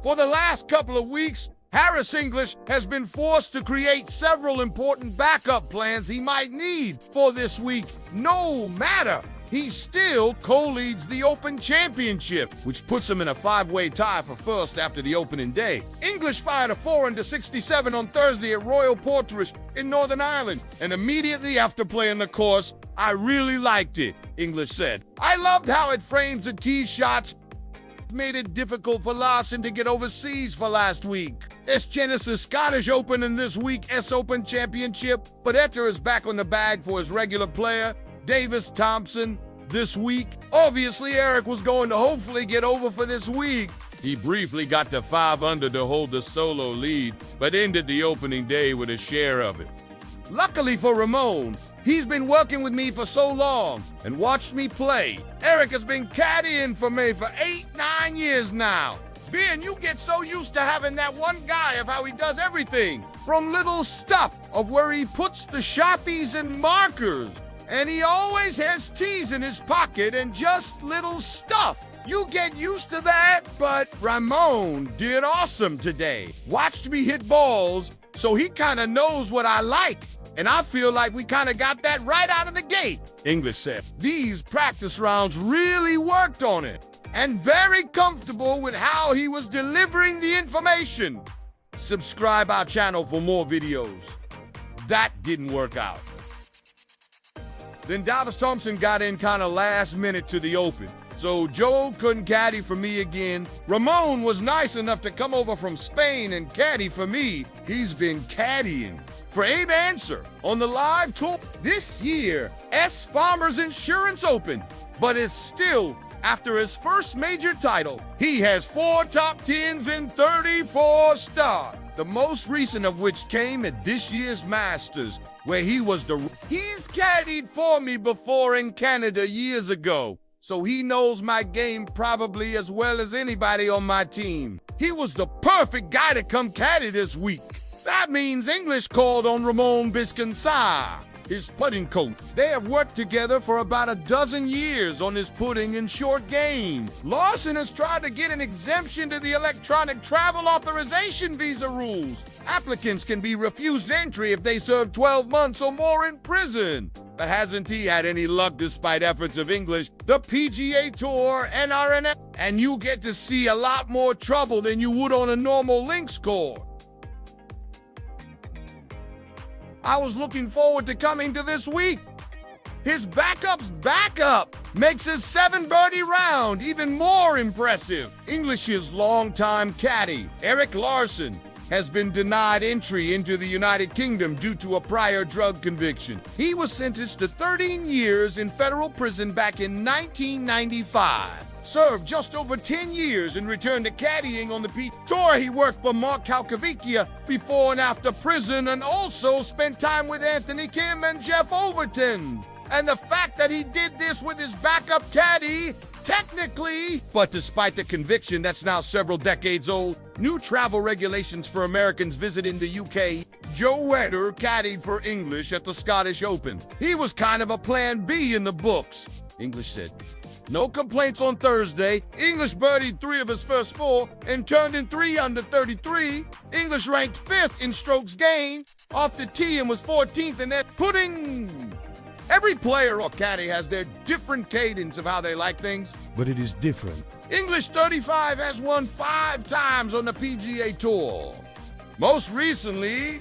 For the last couple of weeks, Harris English has been forced to create several important backup plans he might need for this week. No matter, he still co-leads the Open Championship, which puts him in a 5-way tie for first after the opening day. English fired a 4-67 on Thursday at Royal Portrush in Northern Ireland, and immediately after playing the course, "I really liked it," English said. "I loved how it frames the tee shots. Made it difficult for Larson to get overseas for last week. S. Genesis Scottish Open and this week S Open Championship, but Etter is back on the bag for his regular player, Davis Thompson, this week. Obviously, Eric was going to hopefully get over for this week. He briefly got to 5 under to hold the solo lead, but ended the opening day with a share of it. Luckily for Ramon, he's been working with me for so long and watched me play. Eric has been caddying for me for 8-9 years now. Ben, you get so used to having that one guy of how he does everything, from little stuff of where he puts the Sharpies and markers, and he always has teas in his pocket and just little stuff. You get used to that, but Ramon did awesome today. Watched me hit balls, so he kind of knows what I like. And I feel like we kind of got that right out of the gate," English said. "These practice rounds really worked on it, and very comfortable with how he was delivering the information. Subscribe our channel for more videos." That didn't work out. Then Davis Thompson got in kind of last minute to the Open, so Joe couldn't caddy for me again. Ramon was nice enough to come over from Spain and caddy for me. He's been caddying for Abe Answer on the live tour this year, S Farmers Insurance Open, but is still after his first major title. He has 4 top 10s and 34 starts, the most recent of which came at this year's Masters, where he's caddied for me before in Canada years ago, so he knows my game probably as well as anybody on my team. He was the perfect guy to come caddy this week. That means English called on Ramon Biscansar, his putting coach. They have worked together for about a dozen years on his putting and short game. Larson has tried to get an exemption to the electronic travel authorization visa rules. Applicants can be refused entry if they serve 12 months or more in prison. But hasn't he had any luck despite efforts of English, the PGA Tour, NRNF, and you get to see a lot more trouble than you would on a normal links course. I was looking forward to coming to this week. His backup's backup makes his 7-birdie round even more impressive. English's longtime caddy, Eric Larson, has been denied entry into the United Kingdom due to a prior drug conviction. He was sentenced to 13 years in federal prison back in 1995. Served just over 10 years and returned to caddying on the PGA Tour. He worked for Mark Kalkavikia before and after prison, and also spent time with Anthony Kim and Jeff Overton. And the fact that he did this with his backup caddy, technically, but despite the conviction that's now several decades old, new travel regulations for Americans visiting the UK, Joe Wetter caddied for English at the Scottish Open. He was kind of a plan B in the books, English said. No complaints on Thursday. English birdied 3 of his first 4 and turned in 3 under 33. English ranked 5th in strokes gained off the tee and was 14th in that putting. Every player or caddy has their different cadence of how they like things, but it is different. English 35 has won 5 times on the PGA Tour. Most recently,